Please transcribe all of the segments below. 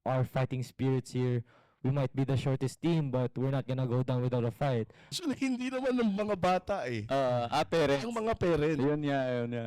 our fighting spirits here. We might be the shortest team, but we're not gonna go down without a fight. Actually, hindi naman ng mga bata eh. Parents. Ang mga parents. Yun nga, yun nga.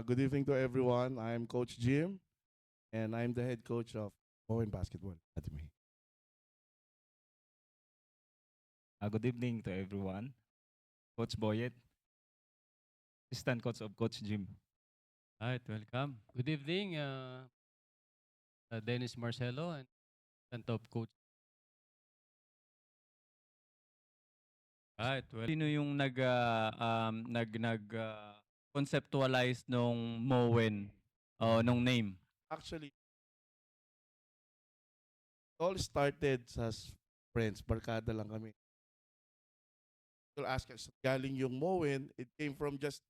Good evening to everyone. I'm Coach Jim, and I'm the head coach of Owen Basketball Academy. Good evening to everyone. Coach Boyet, assistant coach of Coach Jim. Alright, welcome. Good evening, Dennis Marcelo and top coach. Alright, well, Sino yung conceptualize nung Mowen o nung name? Actually, it all started sa friends. Barkada lang kami. You'll ask us, galing yung Moen, it came from just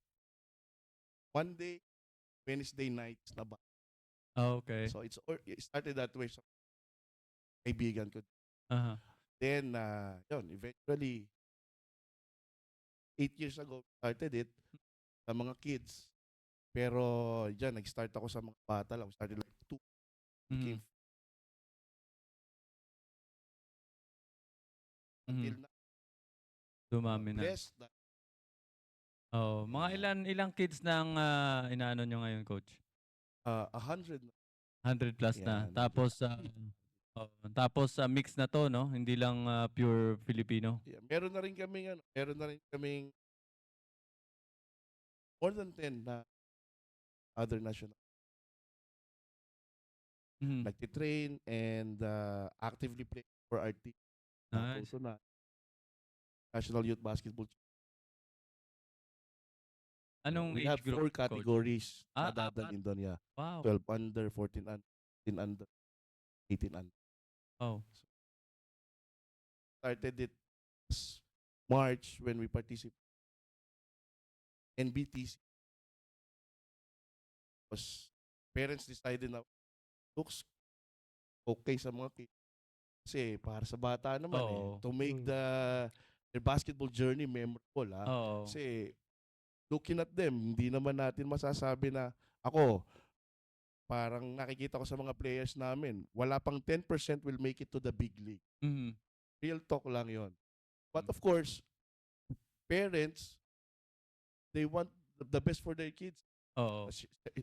one day, Wednesday nights na ba. Okay. So it started that way. So, kaibigan ko. Aha. Then, yun, eventually, 8 years ago, started it sa mga kids. Pero, dyan, nag-start ako sa mga bata lang. Started like 2. Mhm. Until Mhm. now. Dumami na. Blessed na. Oh, mga ilang kids nang inaano nyo ngayon, coach? 100 na. 100 plus na. Yan. Tapos mix na to, no? Hindi lang pure Filipino. Yeah, meron na rin kaming more than 10 na other national Mhm. nagtitrain and actively play for our team. Nice. Also na National Youth Basketball. Anong We age have group, 4 coach? categories na apat. dadalhin doon. Yeah. Wow. 12 under, 14 under, 15 under, 18 under. Oh. Started it March when we participated NBTC. Because parents decided na looks okay sa mga kids. Kasi para sa bata naman Oo. to make their basketball journey memorable. Oo. Kasi looking at them, hindi naman natin masasabi na ako, parang nakikita ko sa mga players namin, wala pang 10% will make it to the big league. Mhm. Real talk lang yon. But of course, parents, they want the best for their kids. Oo.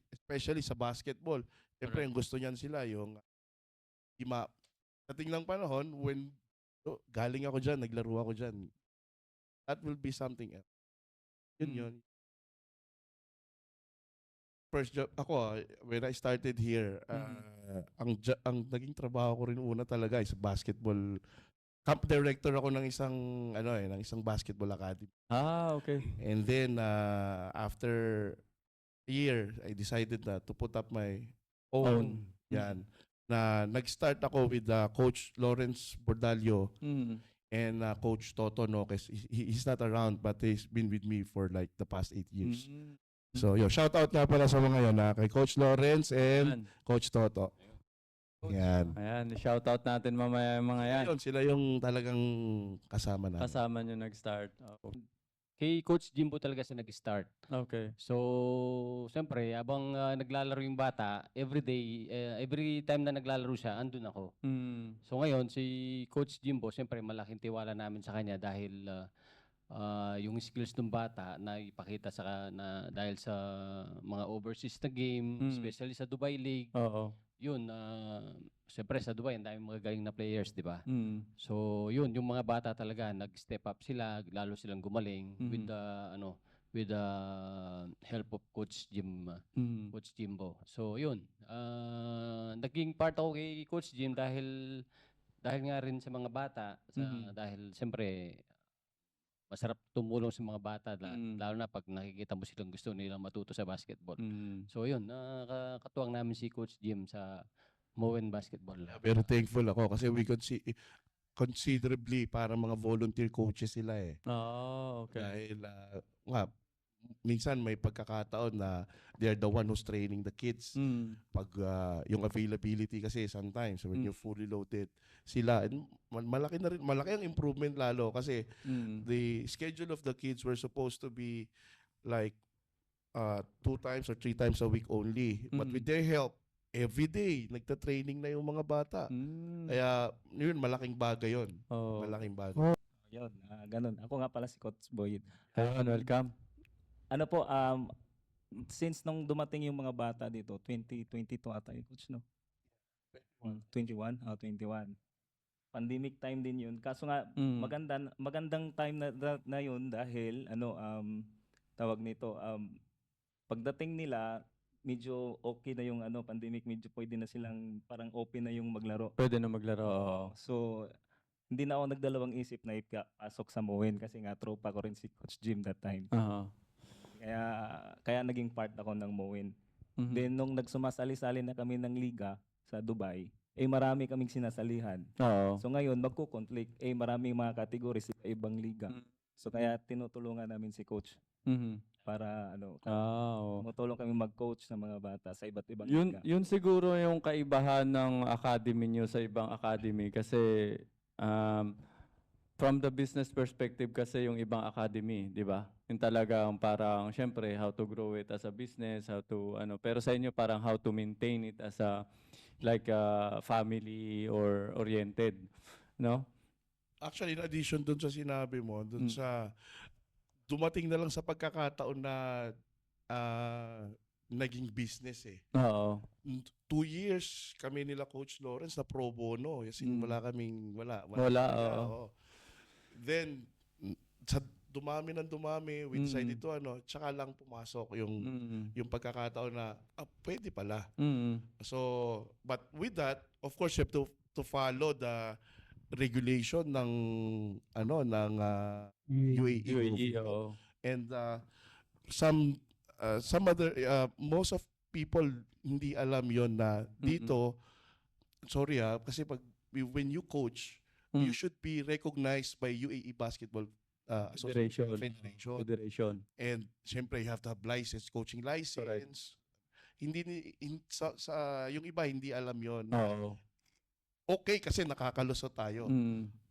Especially sa basketball. Siyempre, ang gusto niyan sila, yung sa tinglang panahon, when galing ako dyan, naglaro ako dyan, that will be something else. Yun. First job, ako, when I started here, ang naging trabaho ko rin una talaga is basketball. Camp director ako ng isang basketball academy. Okay. And then, after a year, I decided to put up my own. Yan. Na nag-start ako with Coach Lawrence Bordalio Mhm. and Coach Toto Noques. He's not around, but he's been with me for like the past 8 years. Mhm. So, shout out nga pala sa mga yun, kay Coach Lawrence and Yan. Coach Toto. Yan. Ayan, shoutout natin mamaya yung mga yan. Yun, sila yung talagang kasama namin. Kasama nyo nag-start. Kay Coach Jimbo talaga siya nag-start. Okay. So, siyempre, abang naglalaro yung bata, every time na naglalaro siya, andun ako. Mm. So ngayon, si Coach Jimbo, siyempre malaking tiwala namin sa kanya dahil yung skills ng bata na ipakita dahil sa mga overseas na game, especially sa Dubai League, Oo. yun, siyempre sa Dubai, ang daming magagaling na players, di ba? Mm. So, yun, yung mga bata talaga, nag-step up sila, lalo silang gumaling with Mhm. the, with the help of Coach Mm. Coach Jimbo. So, yun, naging part ako kay Coach Jim dahil nga rin sa mga bata, dahil siyempre, masarap tumulong sa mga bata, lalo na pag nakikita mo silang gusto nilang matuto sa basketball. Mm. So, yun, nakakatuwang namin si Coach Jim sa Moen Basketball. Very thankful ako kasi we could see considerably para mga volunteer coaches sila eh. Okay. Dahil nga, minsan may pagkakataon na they're the one who's training the kids. Mm. Pag yung availability kasi sometimes when you're fully loaded sila, and malaki na rin, malaki ang improvement lalo kasi Mm. the schedule of the kids were supposed to be like 2 times or 3 times a week only. But with their help, every day nagta-training na yung mga bata. Mm. Kaya yun, malaking bagay yun. Oh. Malaking bagay. Yun, ganun. Ako nga pala si Coach Boyd. Ayun, welcome. Ano po, since nung dumating yung mga bata dito, 2022 ata yung coach, no? 21? 21. Pandemic time din yun. Kaso nga, magandang time na yun dahil, tawag nito, pagdating nila, medyo okay na yung pandemic, medyo pwede na silang parang open na yung maglaro. Pwede na maglaro. Oo. So, hindi na ako nagdalawang isip na ipasok sa Moen kasi nga tropa ko rin si Coach Jim that time. Kaya naging part ako ng Moen. Mhm. Then nung nagsumasali-sali na kami ng liga sa Dubai, marami kaming sinasalihan. Oo. So ngayon magko-conflict, maraming mga categories sa ibang liga. So kaya tinutulungan namin si coach Mhm. para Oo. tumutulong kami mag-coach ng mga bata sa iba't ibang Yun, liga. yun siguro yung kaibahan ng academy nyo sa ibang academy kasi from the business perspective kasi yung ibang academy, di ba? Yung talagang parang syempre how to grow it as a business, how to pero sa inyo parang how to maintain it as a like family or oriented, no? Actually, in addition dun sa sinabi mo, dun sa dumating na lang sa pagkakataon na naging business eh. Oo. 2 years kami nila Coach Lawrence na pro bono. Kasi wala kaming, wala. Oo. Then, sa dumami we decided to tsaka lang pumasok yung pagkakataon na, pwede pala. So, but with that, of course, you have to follow the regulation ng UAE. Oo. And some other most of people hindi alam yon na dito sorry kasi when you coach you should be recognized by UAE Basketball Federation. And syempre you have to have license, coaching license. Correct. Sa yung iba hindi alam yon. Oo. Okay kasi nakakalusot tayo.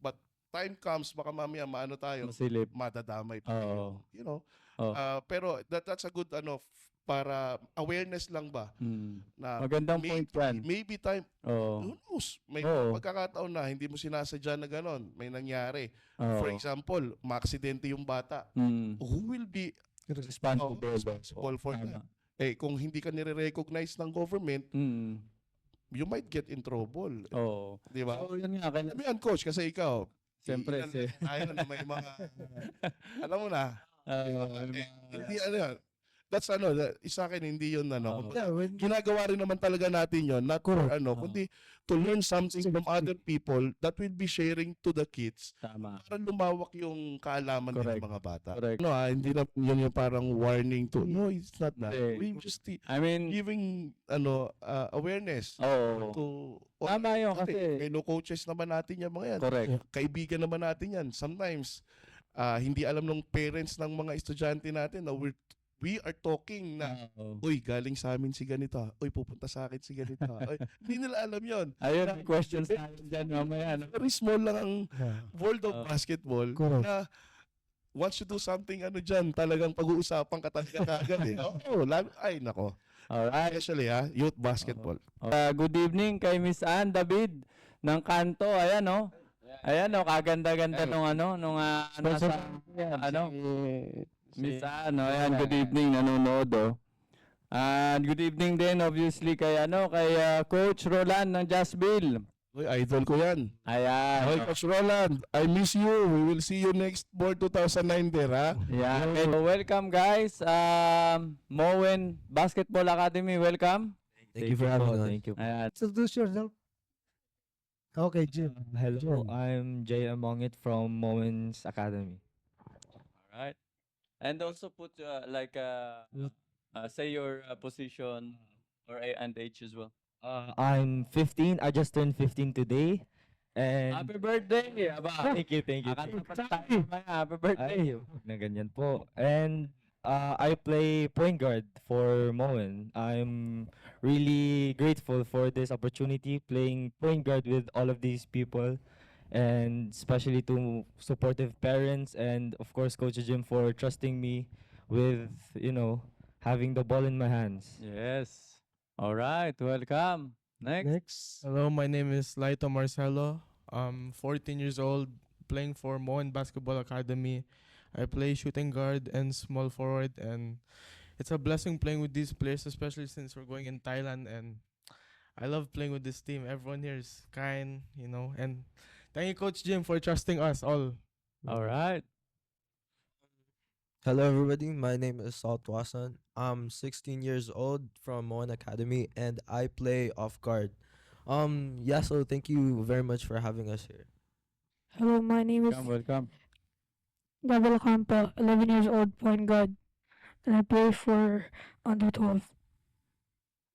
But time comes baka mamaya tayo Masilip. madadamay pa Oo. you know. Oo. Pero that's a good para awareness lang ba na Magandang point yan. maybe time Oo. who knows may Oo. pagkakataon na hindi mo sinasadya na ganon may nangyari. Oo. For example maaksidente yung bata, who will be responsible for that? Kung hindi ka nire-recognize ng government, you might get in trouble. Oo. Di ba? So, yun nga. Sabi yan, coach, kasi ikaw, Siyempre, tayo na may mga, alam mo na, hindi, that's sa akin, hindi yun, ginagawa rin naman talaga natin yun, not for, kundi to learn something from other people that will be sharing to the kids Tama. para lumawak yung kaalaman ng Correct. mga bata. Correct. Hindi na yun yung parang warning to, no, it's not that. We just giving, awareness Oo. to, Tama yun kasi. fellow coaches naman natin yan mga yan. Correct. Kaibigan naman natin yan. Sometimes, hindi alam ng parents ng mga estudyante natin na we are talking na, uy, galing sa amin si ganito. Uy, pupunta sa akin si ganito. Uy, hindi nila alam yon. Ayun, questions natin dyan mamaya. Very small lang ang world of basketball. Na once you do something, dyan, talagang pag-uusapan ka talaga agad eh. Ay, nako. Alright. Especially, youth basketball. Good evening kay Miss Ann David ng Kanto. Ayan, no? Ayan, no? Kaganda-ganda nung nasa, Miss Ann, ayan, good evening, nanonood, And good evening din obviously kay Coach Roland ng Jazzville. Uy, idol ko yan. Ayan. Okay, Coach Roland, I miss you. We will see you next board 2009 there, ha? Yeah. So welcome guys. Moen Basketball Academy, welcome. Thank you for having us. Thank you. Ayan. Introduce yourself. Okay, Jim. Hello, John. I'm Jay Amongit from Moments Academy. Alright. And also put say your position and age as well. I'm 15. I just turned 15 today. And Happy birthday! Aba, thank you, thank you. akala pa tayo mamaya. Happy birthday! Ay, huwag na ganyan po. And I play point guard for Moen. I'm really grateful for this opportunity playing point guard with all of these people, and especially to supportive parents and of course Coach Jim for trusting me with, having the ball in my hands. Yes. Alright, welcome. Next. Next. Hello, my name is Laito Marcelo. I'm 14 years old, playing for Moen Basketball Academy. I play shooting guard and small forward, and it's a blessing playing with these players, especially since we're going in Thailand. And I love playing with this team. Everyone here is kind, and thank you, Coach Jim, for trusting us all. Alright. Hello, everybody. My name is Salt Wasan. I'm 16 years old from Moen Academy, and I play off guard. So thank you very much for having us here. Hello, my name is Welcome. Gabriel Campo, 11 years old, point guard, and I play for under 12.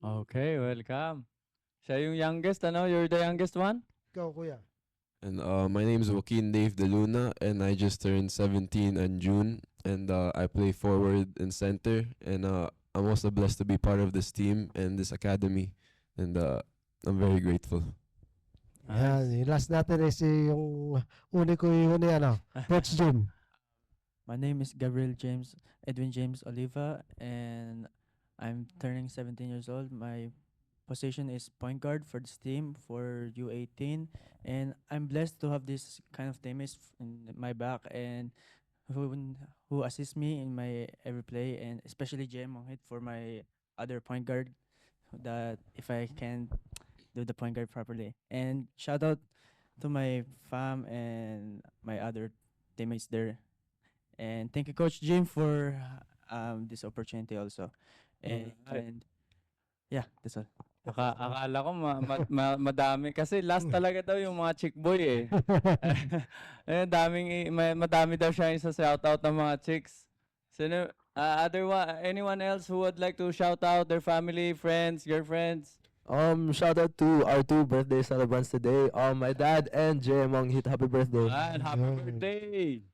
Okay, welcome. Siya yung youngest, You're the youngest one? Ikaw, kuya. And my name is Joaquin Dave De Luna, and I just turned 17 in June, and I play forward and center, and I'm also blessed to be part of this team and this academy, and I'm very grateful. Yan, yung last natin is yung uniko yung Coach Jim. My name is Edwin James Oliva, and I'm turning 17 years old. My position is point guard for this team for U18, and I'm blessed to have this kind of teammates in my back and who assist me in my every play, and especially Jay Monghit for my other point guard, that if I can do the point guard properly. And shout out to my fam and my other teammates there. And thank you, Coach Jim, for this opportunity also. And yeah, that's all. Akala ko madami kasi last talaga daw yung mga chick boy eh. Madami daw siya yung sa shoutout ng mga chicks. Sino, anyone else who would like to shout out their family, friends, girlfriends? Shout out to our 2 birthday celebrants today. My dad and Jay Monghit, happy birthday. And happy birthday!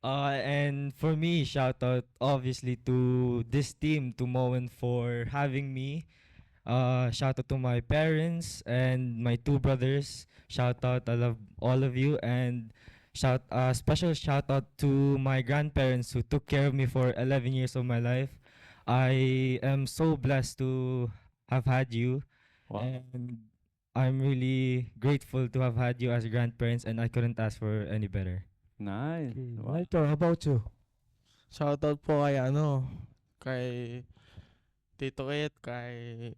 And for me, shout out obviously to this team, to Moen for having me. Shout out to my parents and my 2 brothers. Shout out, I love all of you. And special shout out to my grandparents who took care of me for 11 years of my life. I am so blessed to have had you. Wow. And I'm really grateful to have had you as grandparents, and I couldn't ask for any better. Nice. Wow. Laito, how about you? Shoutout po kay Tito Ed, kay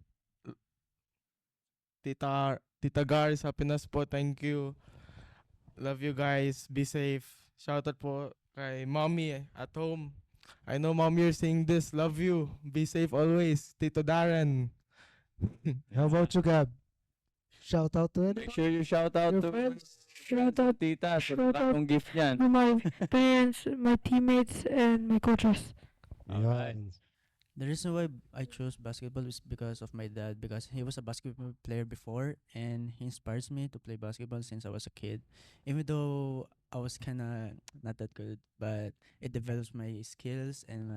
Tita Gar sa Pinas po. Thank you. Love you guys. Be safe. Shoutout po kay Mommy at home. I know Mom, you're seeing this. Love you. Be safe always. Tito Darren. How about you, Gab? Shout out to Make sure you shout out Your to friends. Shout out tita. Shout out. Yung gift niyan. to my parents, my teammates, and my coaches. Alright. The reason why I chose basketball is because of my dad, because he was a basketball player before, and he inspires me to play basketball since I was a kid. Even though I was kind of not that good, but it develops my skills and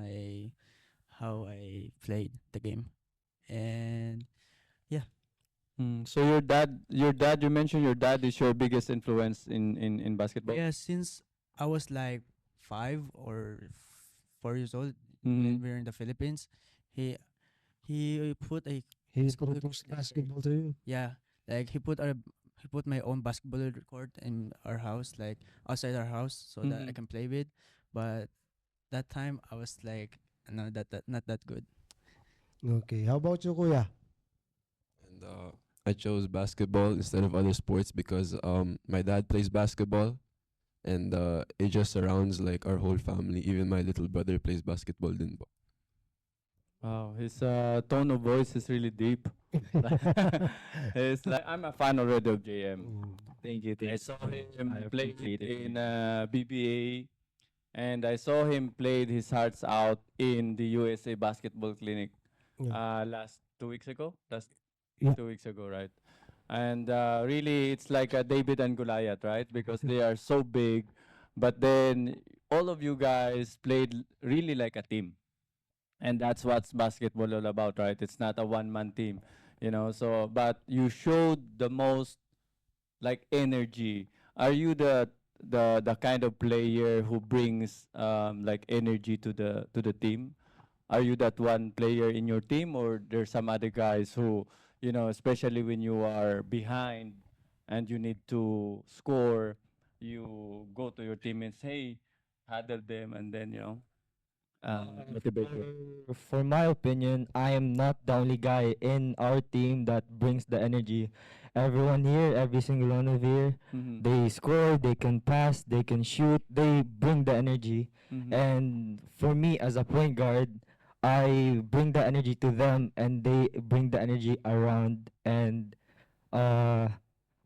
how I played the game. And So your dad, you mentioned your dad is your biggest influence in basketball. yeah, since I was like 5 or 4 years old, Mhm. when we were in the Philippines, he put a He's introduced basketball to you. yeah, like he put my own basketball court in our house, like outside our house, so that I Mhm. can play with. But that time I was like, no, that not that good. Okay. How about you, Kuya? And I chose basketball instead of other sports because my dad plays basketball, and it just surrounds like our whole family. Even my little brother plays basketball din po. Wow, his tone of voice is really deep. It's like I'm a fan already of JM. Thank you. I saw him I play appreciate it. in BBA, and I saw him played his hearts out in the USA Basketball Clinic last 2 weeks ago. Yeah. 2 weeks ago, right? And really, it's like a David and Goliath, right? Because they are so big, but then all of you guys played really like a team. And that's what's basketball all about, right? It's not a one-man team, you know. So, but you showed the most like energy. Are you the kind of player who brings like energy to the team? Are you that one player in your team, or there's some other guys who, you know, especially when you are behind and you need to score, you go to your teammates, hey, huddle them, and then motivate them. For my opinion, I am not the only guy in our team that brings the energy. Everyone here, every single one of here, Mhm. they score, they can pass, they can shoot, they bring the energy. Mhm. And for me as a point guard, I bring the energy to them and they bring the energy around, and uh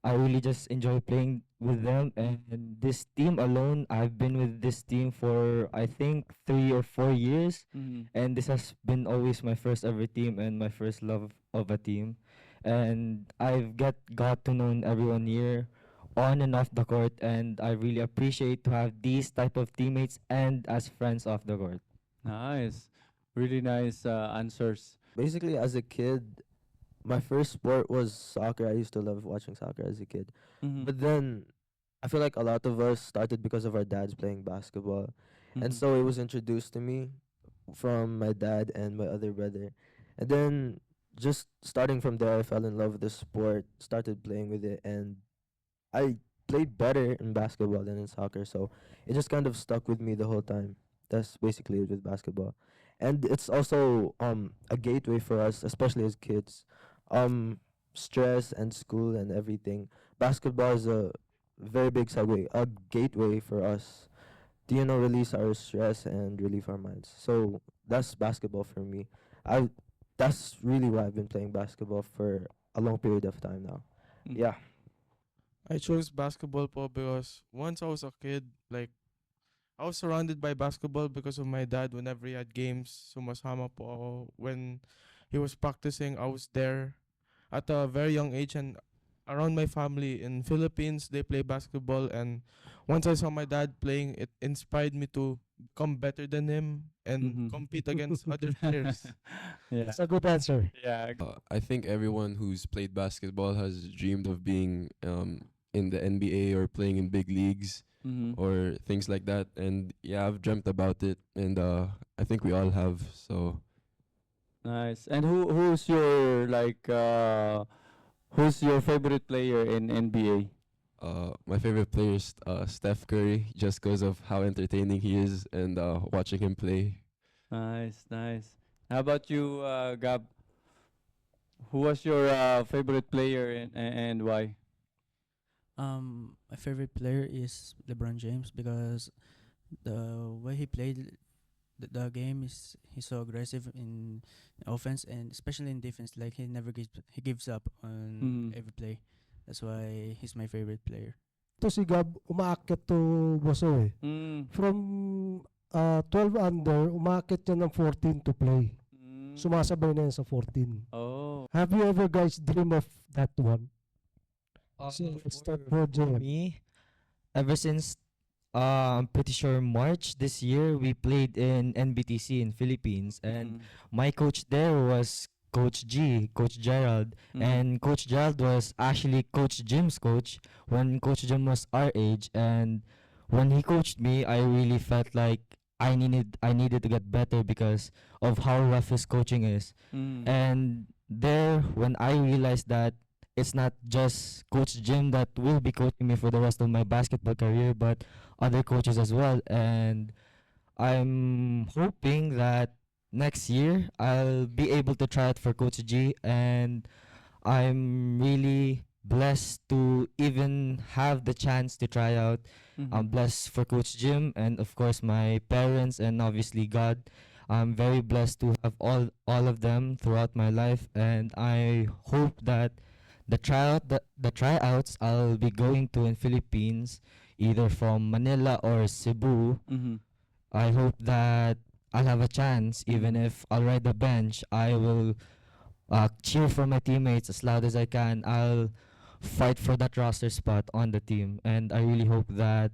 I really just enjoy playing with them. And this team alone, I've been with this team for I think 3 or 4 years, Mhm. and this has been always my first ever team and my first love of a team. And I've got to know everyone here on and off the court, and I really appreciate to have these type of teammates and as friends off the court. Nice, really nice answers. Basically, as a kid, my first sport was soccer. I used to love watching soccer as a kid. Mhm. But then I feel like a lot of us started because of our dads playing basketball. And Mhm. so it was introduced to me from my dad and my other brother. And then just starting from there, I fell in love with the sport, started playing with it, and I played better in basketball than in soccer. So it just kind of stuck with me the whole time. That's basically it with basketball. And it's also a gateway for us, especially as kids. Um Stress and school and everything. Basketball is a very big segue, a gateway for us to release our stress and relieve our minds. So that's basketball for me. I That's really why I've been playing basketball for a long period of time now. Mm. Yeah. I chose basketball po because once I was a kid, like, I was surrounded by basketball because of my dad. Whenever he had games, sumasama po ako. When he was practicing, I was there at a very young age. And around my family in Philippines, they play basketball. And once I saw my dad playing, it inspired me to become better than him and Mhm. compete against other players. Yeah. That's a good answer. Yeah. I think everyone who's played basketball has dreamed of being in the NBA or playing in big leagues Mhm. or things like that. And yeah, I've dreamt about it, and I think we all have. So Nice. And who's your who's your favorite player in NBA? my favorite player is Steph Curry, just because of how entertaining he is and watching him play. Nice, nice. How about you, Gab? Who was your favorite player and why? My favorite player is LeBron James because the way he played the game is he's so aggressive in offense and especially in defense. Like he gives up on Mm. every play. That's why he's my favorite player. To si Gab, umaakyat to Boso eh. Mm. From 12 under, umaakyat yan ng 14 to play. Mm. Sumasabay na yan sa 14. Oh. Have you ever guys dream of that one? So, let's start for For JM. me, ever since I'm pretty sure March this year, we played in NBTC in Philippines, and Mm. my coach there was Coach Gerald, Mhm. and Coach Gerald was actually Coach Jim's coach when Coach Jim was our age. And when he coached me, I really felt like I needed to get better because of how rough his coaching is. Mm. And there, when I realized that it's not just Coach Jim that will be coaching me for the rest of my basketball career, but other coaches as well. And I'm hoping that next year I'll be able to try out for Coach G, and I'm really blessed to even have the chance to try out. I'm blessed for Coach Jim and of course my parents and obviously God. I'm very blessed to have all of them throughout my life, and I hope that the tryouts I'll be going to in Philippines, either from Manila or Cebu, I hope that I'll have a chance. Even if I'll ride the bench, I will cheer for my teammates as loud as I can. I'll fight for that roster spot on the team, and I really hope that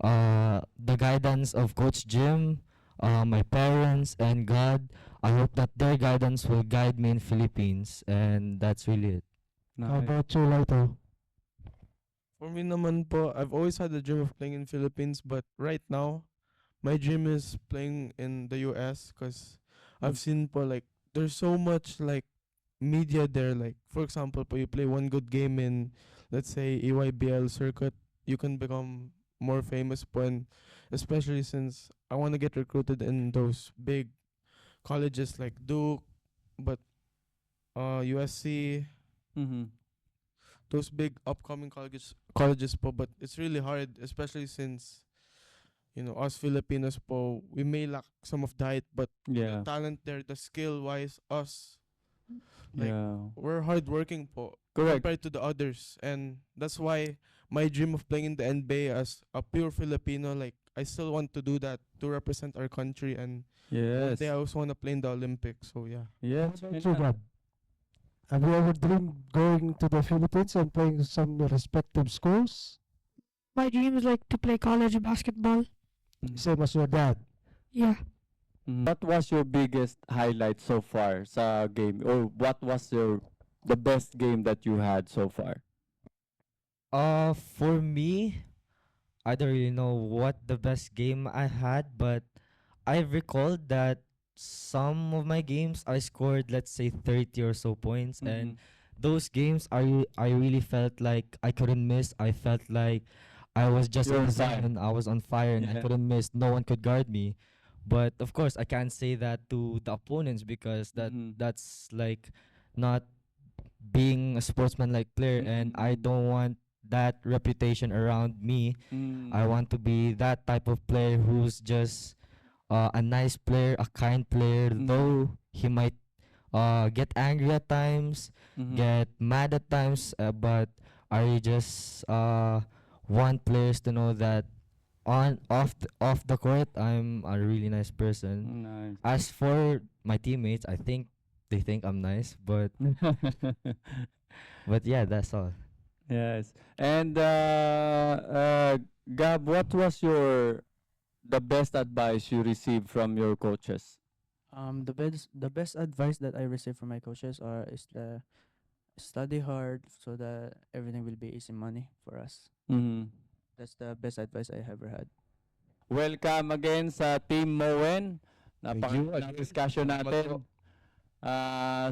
the guidance of Coach Jim, my parents, and God, I hope that their guidance will guide me in Philippines, and that's really it. How about you, Lito? For me naman po, I've always had the dream of playing in Philippines, but right now, my dream is playing in the US because I've seen po like there's so much like media there. Like for example, po you play one good game in let's say EYBL circuit, you can become more famous po, and especially since I want to get recruited in those big colleges like Duke, but USC, those big upcoming colleges po, but it's really hard, especially since us Filipinos po, we may lack some of the height, but the talent there, the skill wise, us like we're hardworking po compared to the others, and that's why my dream of playing in the NBA as a pure Filipino, like I still want to do that to represent our country, and one day I also want to play in the Olympics. So yeah. How about you, Gab? Have you ever dreamed going to the Philippines and playing some respective schools? My dream is like to play college basketball. Same as your dad. Yeah. What was your biggest highlight so far sa game? Or what was the best game that you had so far? For me, I don't really know what the best game I had, but I recalled that some of my games I scored, let's say 30 or so points, and those games I really felt like I couldn't miss. I felt like I was just You're on on fire. zone. I was on fire and I couldn't miss. No one could guard me. But of course, I can't say that to the opponents because that's like not being a sportsman-like player, and I don't want that reputation around me. I want to be that type of player who's just a nice player, a kind player, though he might get angry at times, get mad at times, but I just want players to know that off the court I'm a really nice person. Nice. As for my teammates, I think they think I'm nice, but yeah, that's all. Yes. And Gab, what was the best advice you received from your coaches? The best advice that I received from my coaches is the study hard so that everything will be easy money for us. That's the best advice I ever had. Welcome again sa Team Moen. you. Discussion natin.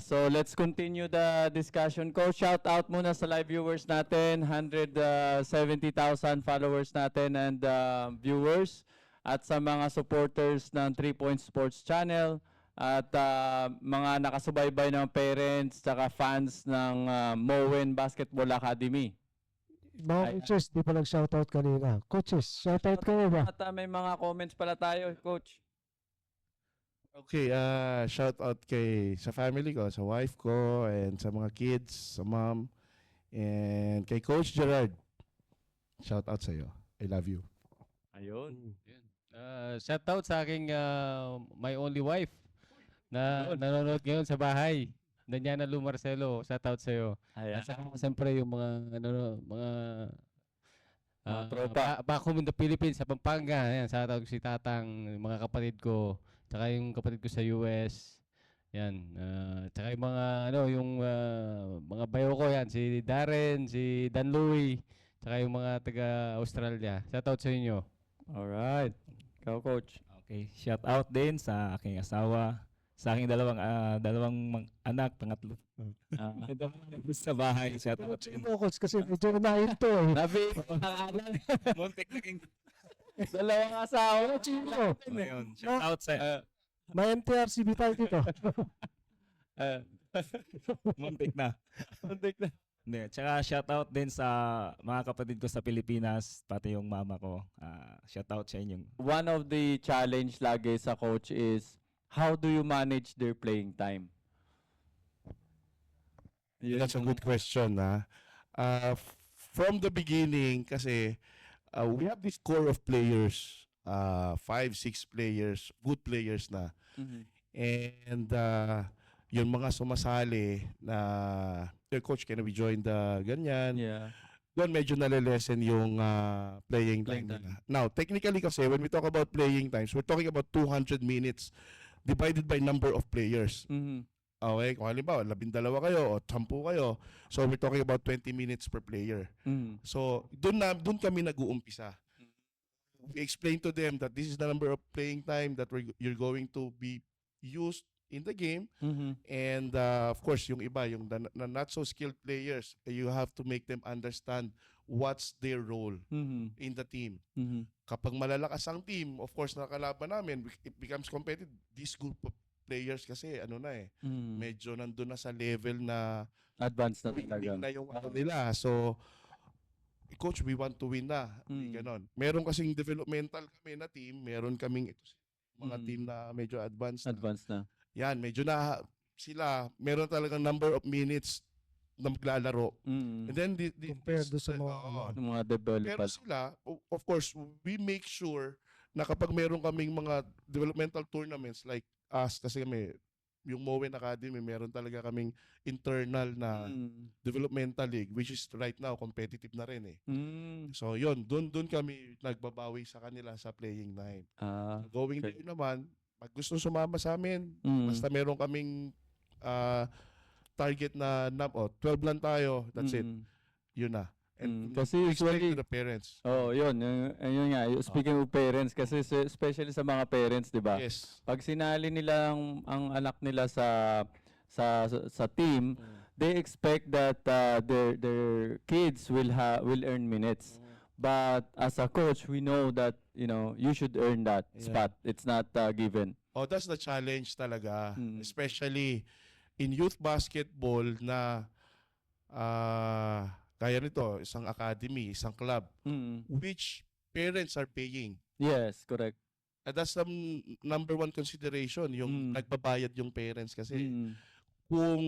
So let's continue the discussion. Coach, shout out muna sa live viewers natin, 170,000 followers natin and viewers, at sa mga supporters ng 3 Point Sports Channel, at mga nakasubaybay ng parents tsaka fans ng Moen Basketball Academy. Mga coaches, di pa nag-shoutout kanina. Coaches, shoutout kayo ba? At may mga comments pala tayo, Coach. Okay, shout out sa family ko, sa wife ko, and sa mga kids, sa mom, and kay Coach Gerard. Shout out sa iyo. I love you. Ayun. Shout out sa aking my only wife na nanonood ngayon sa bahay. Danyana Lu Marcelo, shout out sa iyo. At saka siyempre yung mga tropa. back home in the Philippines sa Pampanga. Ayan, shout out si Tatang, mga kapatid ko, tsaka yung kapatid ko sa US. Yan, tsaka yung mga bayo ko yan, si Darren, si Dan Louie, tsaka yung mga taga Australia. Shout out sa inyo. Alright. Ikaw, Coach. Okay, shout out din sa aking asawa, sa aking dalawang anak, pangatlo. Sa bahay, shout out din. Coach, kasi medyo unahin to eh. Nabi, Muntik naging dalawang asawa. Chino. Ayun, shout out sa May MTRCB tayo dito. Muntik na. Muntik na. Hindi, tsaka shoutout din sa mga kapatid ko sa Pilipinas, pati yung mama ko. Shoutout sa inyong. One of the challenge lagi sa coach is how do you manage their playing time? That's a good question, ha. From the beginning, kasi we have this core of players, 5-6 players, good players na. And yung mga sumasali na, coach, can we join the ganyan? Yeah. Doon medyo nalilesen yung playing time nila. Now, technically kasi, when we talk about playing times, we're talking about 200 minutes divided by number of players. Okay, kung halimbawa, 12 kayo o 10 kayo, so we're talking about 20 minutes per player. So, doon kami nag-uumpisa. We explain to them that this is the number of playing time that you're going to be used in the game. And of course, yung iba, yung not so skilled players, you have to make them understand what's their role in the team. Kapag malalakas ang team, of course, nakalaban namin, it becomes competitive. This group of players kasi, medyo nandun na sa level na advanced na talaga. Na yung nila. So, coach, we want to win na. Ganon. Meron kasing developmental kami na team, meron kaming mga team na medyo advanced na. Yan, medyo na sila, meron talagang number of minutes na maglalaro. And then, compared sa mga developers. Pero sila, of course, we make sure na kapag meron kaming mga developmental tournaments like us, kasi kami, yung Moen Academy, meron talaga kaming internal na developmental league, which is right now, competitive na rin eh. So yun, dun kami nagbabawi sa kanila sa playing time. Going there naman, pag gusto sumama sa amin, basta meron kaming target na 12 lang tayo, that's it. Yun na. And kasi usually to the parents. Yun nga. Speaking of parents, kasi especially sa mga parents, 'di ba? Yes. Pag sinali nila ang anak nila sa team, they expect that their kids will earn minutes. But as a coach, we know that you should earn that spot. It's not given. Oh, that's the challenge talaga, especially in youth basketball na kaya nito, isang academy, isang club, which parents are paying. Yes, correct. And that's the number one consideration, yung nagbabayad yung parents kasi kung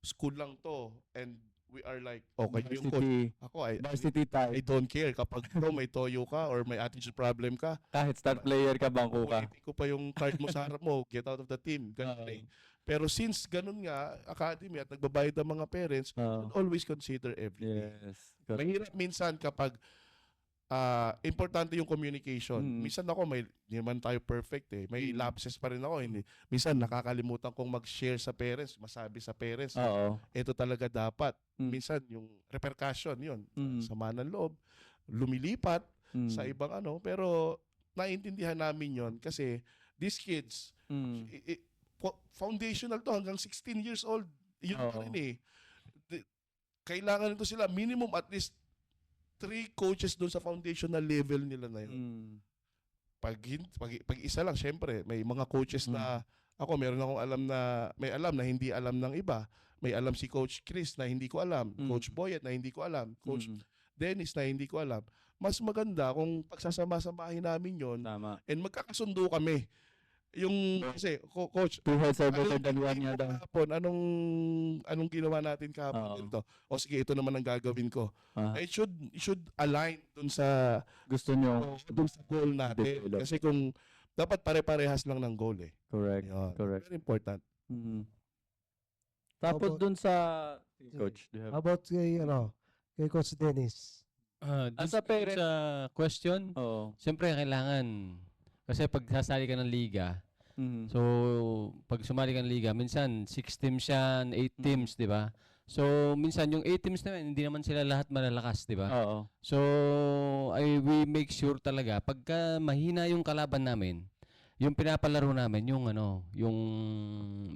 school lang to and we are like, okay, yung coach, ako, I don't care kapag may toyo ka or may attitude problem ka. Kahit star player ka, bangko ka. Ko pa yung card mo sa harap mo, get out of the team. Pero since ganun nga, academy at nagbabayad ang mga parents, always consider everything. Yes. Mahirap minsan kapag importante yung communication. Minsan ako, hindi naman tayo perfect eh. May lapses pa rin ako. Minsan nakakalimutan kong mag-share sa parents, masabi sa parents. Ito talaga dapat. Minsan yung repercussion, yun. Sama ng loob, lumilipat sa ibang pero naiintindihan namin yun kasi these kids, foundational to hanggang 16 years old. Yun pa rin eh. Kailangan nito sila minimum at least 3 coaches doon sa foundational level nila na yun. Pag isa lang, syempre, may mga coaches na ako, meron akong may alam na hindi alam ng iba. May alam si Coach Chris na hindi ko alam. Coach Boyet na hindi ko alam. Coach Dennis na hindi ko alam. Mas maganda kung pagsasama-samahin namin yon and magkakasundo kami. Yung kasi coach, two heads are better than one nga daw. Anong ginawa natin kahapon dito? O sige, ito naman ang gagawin ko. It should align dun sa gusto nyo, dun sa goal natin. Kasi kung dapat pare-parehas lang ng goal eh. Correct. Correct. Very important. Tapos dun sa coach, about kay Coach Dennis. As a parent, sa question, siyempre kailangan kasi pag sasali ka ng liga, so pag sumali ka ng liga, minsan 6 teams yan, 8 teams, di ba? So minsan yung 8 teams naman, hindi naman sila lahat malalakas, di ba? So we make sure talaga, pagka mahina yung kalaban namin, yung pinapalaro namin, yung yung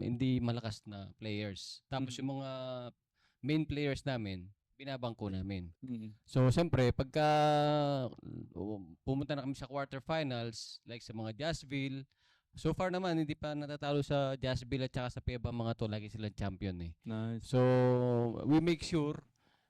hindi malakas na players. Tapos yung mga main players namin, binabangko namin. So, siyempre, pagka pumunta na kami sa quarterfinals, like sa mga Jazzville, So far naman, hindi pa natatalo sa Jazzville at saka sa PEBA mga to. Lagi silang champion eh. Nice. So, we make sure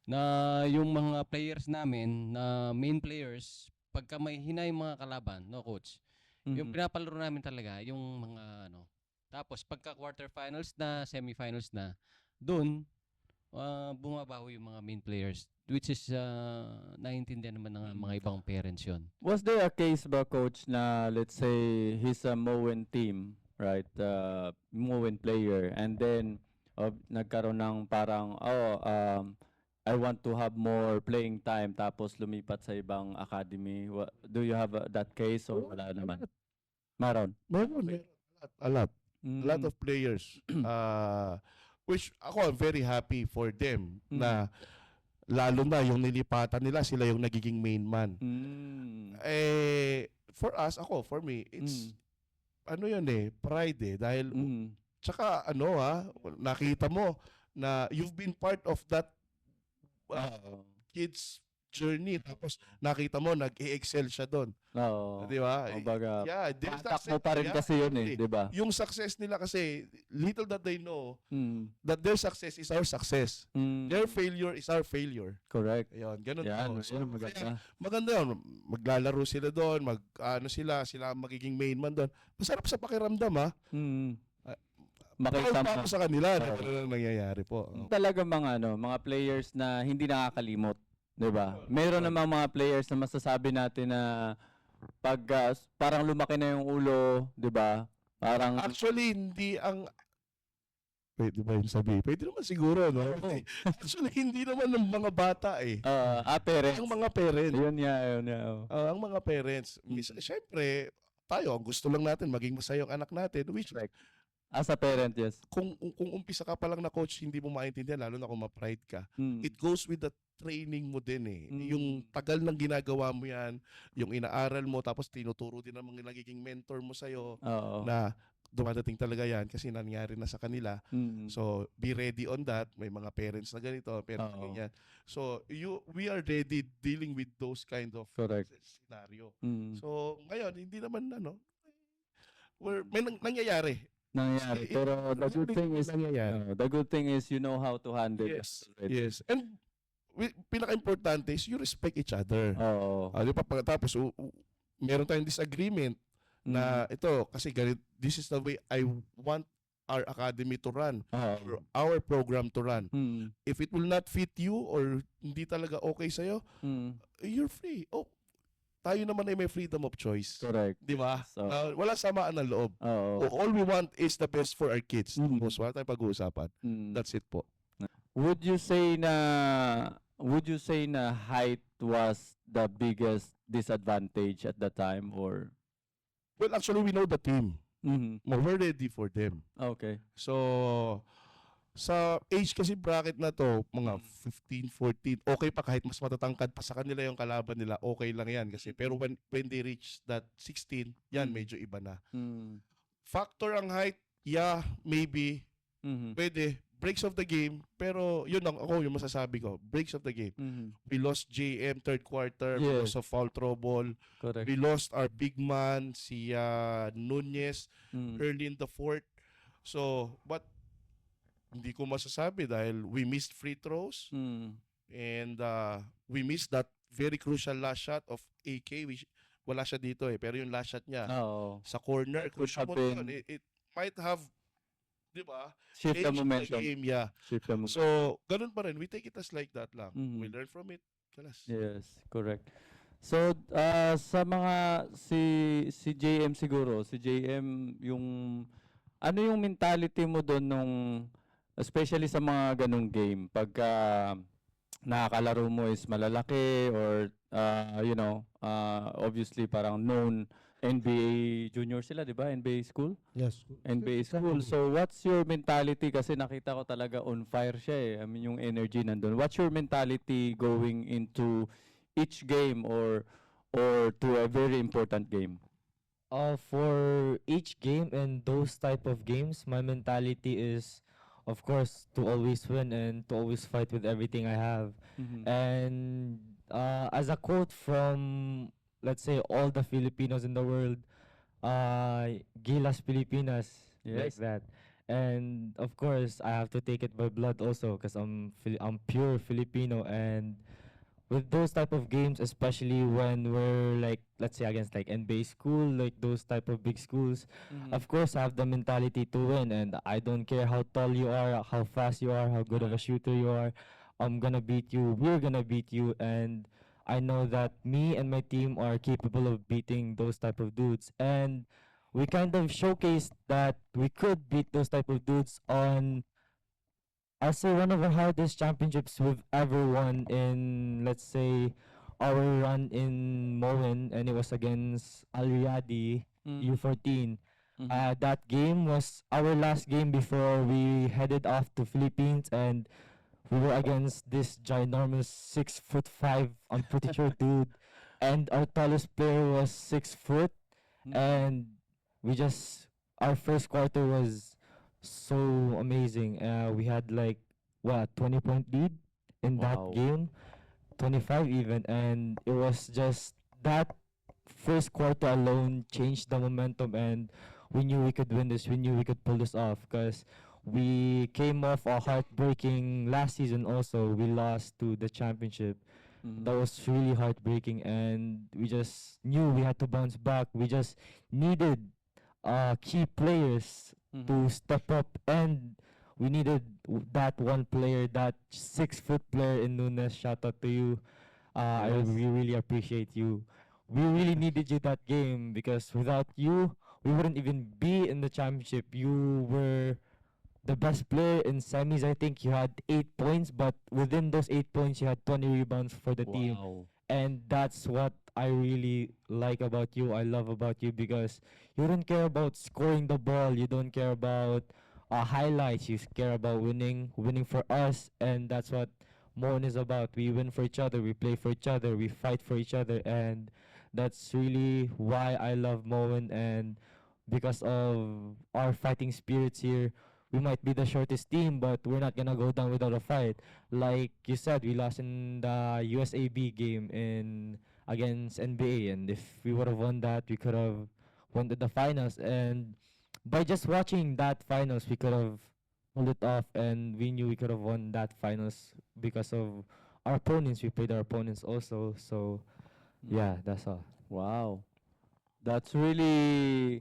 na yung mga players namin, na main players, pagka may hina yung mga kalaban, no coach? Yung pinapalaro namin talaga, yung mga ano. Tapos, pagka quarterfinals na, semifinals na, dun, bumabaho yung mga main players. Which is, naiintindihan naman ng mga ibang parents yun. Was there a case ba, coach, na let's say he's a Moen team, right? Moen player, and then nagkaroon ng parang, I want to have more playing time, tapos lumipat sa ibang academy. Do you have that case or wala naman? Meron. Meron. A lot. A lot of players. Which ako, I'm very happy for them na lalo na yung nilipatan nila, sila yung nagiging main man. For me, it's ano yun pride dahil tsaka nakita mo na you've been part of that kids journey, tapos nakita mo nag-i-excel siya doon. Oo. Di ba? Kumbaga, Yeah, their patak success- mo pa rin yeah, kasi yun eh, exactly. di ba? Yung success nila kasi, little that they know, that their success is our success. Their failure is our failure. Correct. Ayun, ganun Yan, po. yun ang maganda. Kaya, maganda yun. Maglalaro sila doon, sila magiging main man doon. Masarap sa pakiramdam Makita Proud pa mo. ako sa kanila na Oo. ganun ang nangyayari po. Talaga mga players na hindi nakakalimot, 'di ba? Meron namang mga players na masasabi natin na pag parang lumaki na yung ulo, 'di ba? Parang Actually, hindi ang pwede ba yung sabi? Pwede naman siguro, no? Actually, hindi naman ng mga bata parents. Ang mga parents. Yun nga. Ang mga parents. Siyempre, tayo, ang gusto lang natin maging masaya yung anak natin. Which, as a parent, yes. Kung umpisa ka pa lang na coach, hindi mo maintindihan, lalo na kung ma-pride ka. It goes with the training mo din Yung tagal ng ginagawa mo yan, yung inaaral mo, tapos tinuturo din ng mga nagiging mentor mo sa'yo na dumadating talaga yan kasi nangyari na sa kanila. So, be ready on that. May mga parents na ganito, parents na ganyan. So, we are ready dealing with those kind of scenario. So, ngayon, hindi naman may nangyayari. Pero the good thing is you know how to handle it. Yes. And pinaka-importante is you respect each other. Di ba pagkatapos meron tayong disagreement na ito kasi this is the way I want our academy to run, or our program to run. If it will not fit you or hindi talaga okay sa'yo, you're free. Tayo naman ay may freedom of choice. Correct. Di ba? So, Wala samaan ng loob. All we want is the best for our kids. Tapos wala tayong pag-uusapan. That's it po. Would you say na height was the biggest disadvantage at the time or Well, actually, we know the team. We're ready for them. Okay. So, sa age kasi bracket na to, mga 15, 14, okay pa kahit mas matatangkad pa sa kanila yung kalaban nila, okay lang yan. Kasi, pero when they reach that 16, yan, medyo iba na. Factor ang height, yeah, maybe, pwede. Breaks of the game, pero yun yung masasabi ko. Breaks of the game. We lost JM third quarter because of foul trouble. Correct. We lost our big man, si Nunez, early in the fourth. So, but hindi ko masasabi dahil we missed free throws and we missed that very crucial last shot of AK. Wala siya dito pero yung last shot niya sa corner, crucial mo yun. It might have, di ba? Shift the momentum. Game, yeah. Shift the momentum. So, ganun pa rin. We take it as like that lang. We learn from it. Kalas. Yes, correct. So, sa mga si JM siguro, si JM yung ano yung mentality mo doon nung especially sa mga ganung game pagka nakakalaro mo is malalaki or obviously parang known NBA junior sila, di ba? NBA school? Yes. NBA school. So what's your mentality? Kasi nakita ko talaga on fire siya I mean yung energy nandun. What's your mentality going into each game or to a very important game? For each game and those type of games, my mentality is, of course, to always win and to always fight with everything I have. And as a quote from, let's say, all the Filipinos in the world, Gilas Pilipinas, like Yes. that. And of course, I have to take it by blood also, because I'm pure Filipino. And with those type of games, especially when we're like, let's say against like NBA school, like those type of big schools, of course I have the mentality to win, and I don't care how tall you are, how fast you are, how good of a shooter you are. I'm gonna beat you. We're gonna beat you, and I know that me and my team are capable of beating those type of dudes. And we kind of showcased that we could beat those type of dudes on, I'll say, one of the hardest championships we've ever won in, let's say, our run in Moen, and it was against Al Riyadi U14. That game was our last game before we headed off to Philippines, and we were against this ginormous 6'5", I'm pretty sure, dude, and our tallest player was 6 foot, and we just, our first quarter was so amazing. We had like, what, 20-point lead in that Wow. game, 25 even, and it was just that first quarter alone changed the momentum, and we knew we could win this. We knew we could pull this off, because we came off a heartbreaking last season also. We lost to the championship. That was really heartbreaking, and we just knew we had to bounce back. We just needed key players to step up, and we needed that one player, that 6 foot player in Nunes. Shout out to you. We really appreciate you. We really needed you that game, because without you, we wouldn't even be in the championship. You were the best player in semis. I think you had 8 points, but within those 8 points, you had 20 rebounds for the team. Wow. And that's what I really like about you. I love about you, because you don't care about scoring the ball. You don't care about highlights. You care about winning for us, and that's what Moen is about. We win for each other. We play for each other. We fight for each other, and that's really why I love Moen. And because of our fighting spirits here, we might be the shortest team, but we're not gonna go down without a fight. Like you said, we lost in the USAB game in against NBA, and if we would have won that, we could have won to the finals. And by just watching that finals, we could have pulled it off, and we knew we could have won that finals because of our opponents. We played our opponents also. So yeah, that's all. Wow. That's really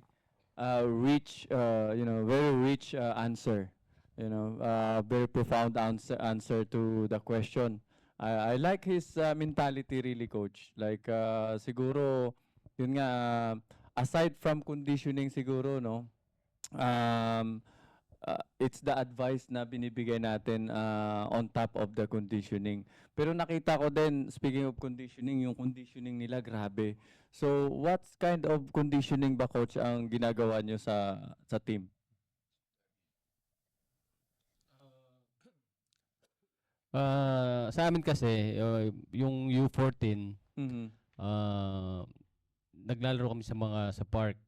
rich, very rich answer. Very profound answer to the question. I like his mentality really, coach. Like siguro yun nga aside from conditioning siguro no. It's the advice na binibigay natin on top of the conditioning. Pero nakita ko din, speaking of conditioning, yung conditioning nila grabe. So, what kind of conditioning ba, coach, ang ginagawa nyo sa team? Sa amin kasi, yung U14, naglalaro kami sa park.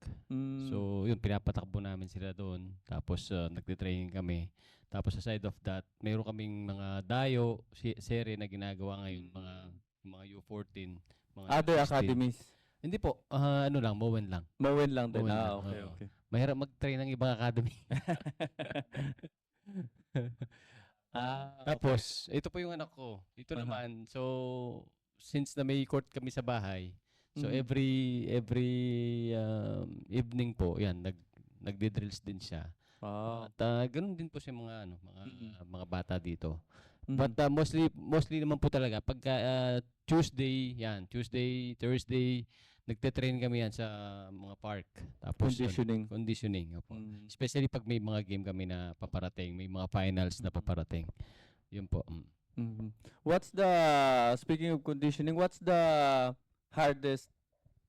So, yun, pinapatakbo namin sila doon. Tapos, nagtitraining kami. Tapos, aside of that, mayroon kaming mga dayo, sere na ginagawa ngayon, mga U14, mga Other U16. academies? Hindi po, ano lang, Moen lang. Moen lang din. Moen lang, Okay, oo. okay. Mahirap mag-train ng ibang academy. Tapos, ito po yung anak ko. Ito naman, so, since na may court kami sa bahay, so every evening po, yan, nagdi-drills din siya. At ganun din po siya mga bata dito. But mostly naman po talaga pagka Tuesday, Thursday, nagte-train kami yan sa mga park. Tapos conditioning. Opo. Especially pag may mga game kami na paparating, may mga finals na paparating. Yun po. Speaking of conditioning, what's the hardest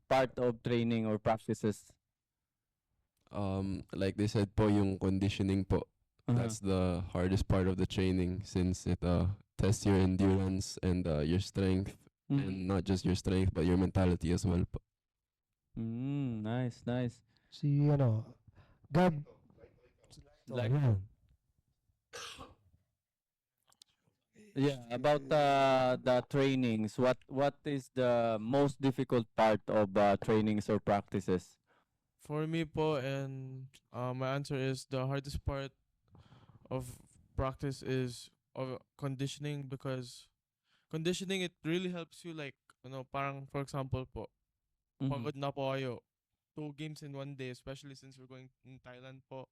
part of training or practices? Like they said po, yung conditioning po. That's the hardest part of the training, since it tests your endurance and your strength. And not just your strength, but your mentality as well po. Nice. Si Gab. Like, yeah, about the trainings, what is the most difficult part of trainings or practices For me po, and my answer is the hardest part of practice is of conditioning, because conditioning, it really helps you, like, parang for example po, pagod na po kayo, 2 games in 1 day, especially since we're going in Thailand po.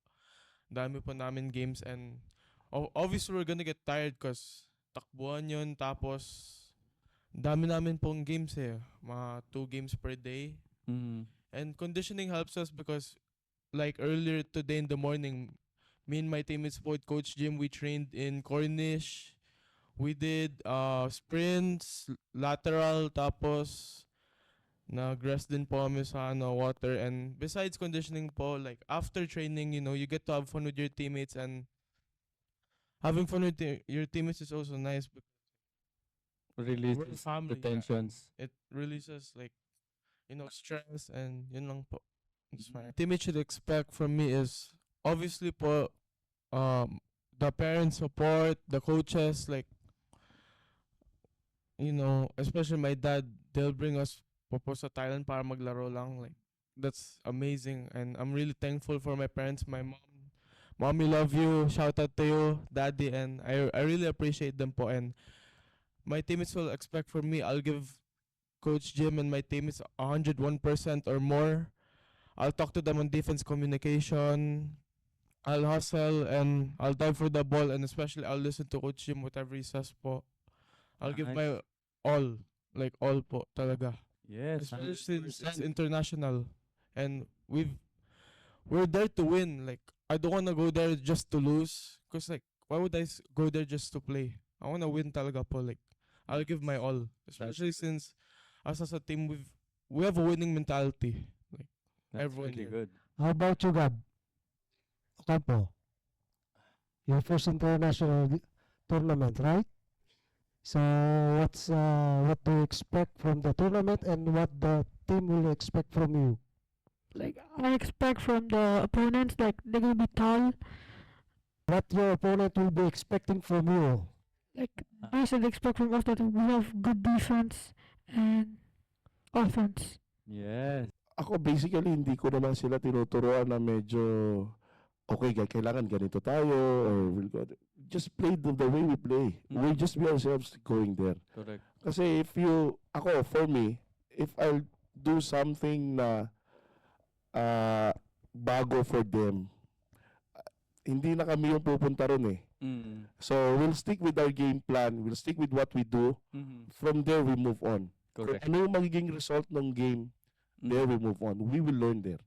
Dami po namin games, and obviously we're gonna get tired because takbuhan yun, tapos dami namin pong games mga 2 games per day. And conditioning helps us because, like earlier today in the morning, me and my teammates po with Coach Jim, we trained in Cornish. We did sprints, lateral, tapos nag-rest din po kami sa water. And besides conditioning po, like after training, you get to have fun with your teammates, and having fun with your teammates is also nice. Release We're a family, the tensions. It releases, like, stress, and yun lang po. It's fine. Teammates should expect from me is obviously po, the parent support, the coaches, like, especially my dad, they'll bring us po sa Thailand para maglaro lang. Like, that's amazing, and I'm really thankful for my parents, my mom. Mommy, love you. Shout out to you, daddy, and I really appreciate them po. And my teammates will expect from me, I'll give Coach Jim and my teammates 101% or more. I'll talk to them on defense communication. I'll hustle, and I'll dive for the ball, and especially I'll listen to Coach Jim whatever he says po. I'll give my all, like all po talaga. Yes. Especially since it's international, and we're there to win. Like, I don't wanna go there just to lose, cause like, why would I go there just to play? I wanna win talaga po. Like, I'll give my all, especially since us as a team, we have a winning mentality. Like, That's everyone really here. good. How about you, Gab? Ocampo, your first international tournament, right? So what do you expect from the tournament, and what the team will expect from you? Like, I expect from the opponents, like, they're gonna be tall. What your opponent will be expecting from you? Like, I should expect from us that we have good defense and offense. Yes. Ako basically hindi ko naman sila tinuturuan na medyo okay, kailangan ganito tayo, or just play the way we play. We'll just be ourselves going there. Correct. Kasi for me, if I'll do something na bago for them, hindi na kami yung pupunta ron . So we'll stick with our game plan, we'll stick with what we do. From there we move on. Correct. Ano yung magiging result ng game, there we move on. We will learn there.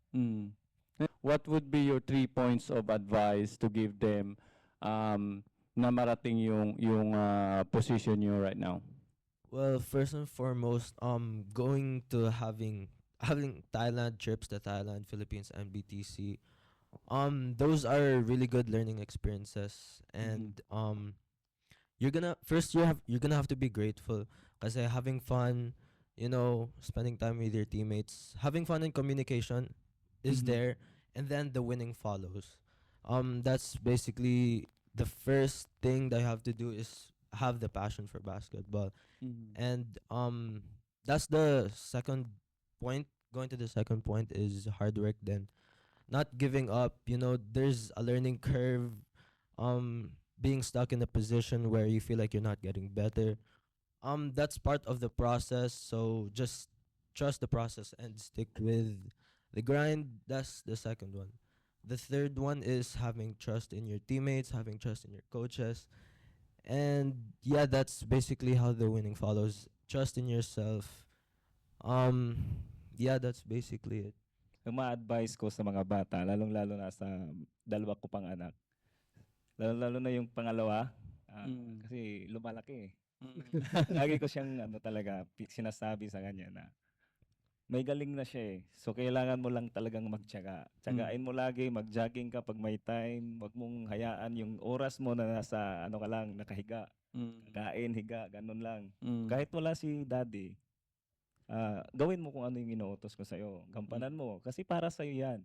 What would be your 3 points of advice to give them na marating yung position you right now? Well, first and foremost, going to having Thailand trips to Thailand, Philippines, and BTC, those are really good learning experiences, and you're gonna have to be grateful, kasi having fun, spending time with your teammates, having fun in communication is there, and then the winning follows. That's basically the first thing that you have to do, is have the passion for basketball. And that's the second point. Going to the second point is hard work, then not giving up. There's a learning curve. Being stuck in a position where you feel like you're not getting better, that's part of the process. So just trust the process and stick with the grind. That's the second one. The third one is having trust in your teammates, having trust in your coaches. And yeah, that's basically how the winning follows. Trust in yourself. Yeah, that's basically it. Yung ma-advise ko sa mga bata, lalong-lalo na sa dalawa ko pang anak. Lalo na yung pangalawa, kasi lumalaki . Lagi ko siyang talaga sinasabi sa kanya na may galing na siya . So kailangan mo lang talagang magtiyaga. Tiyagain mo lagi, mag-jogging ka pag may time. Wag mong hayaan yung oras mo na nasa ka lang, nakahiga. Kain, higa, ganun lang. Kahit wala si daddy, gawin mo kung ano yung inuutos ko sa'yo. Gampanan mo. Kasi para sa'yo yan.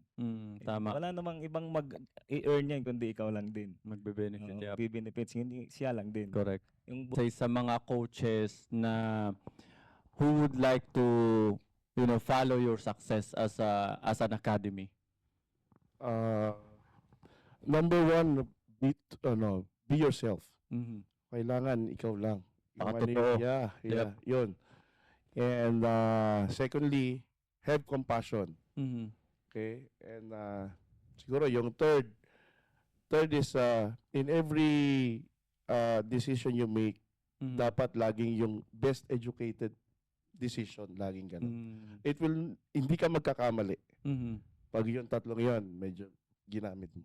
Tama. Wala namang ibang mag-i-earn yan kundi ikaw lang din. Magbe-benefit. Magbe-benefits, hindi siya lang din. Correct. Sa mga coaches na who would like to follow your success as an academy? Number one, be yourself. Mhm. Kailangan ikaw lang. Yung Baka ano yun, totoo. yeah, yun. And secondly, have compassion. Mhm. Okay? And siguro yung third is in every decision you make, Mhm. dapat laging yung best educated decision, laging ganun. Mm. Hindi ka magkakamali. Mhm. Pag yung tatlong yon medyo ginamit mo.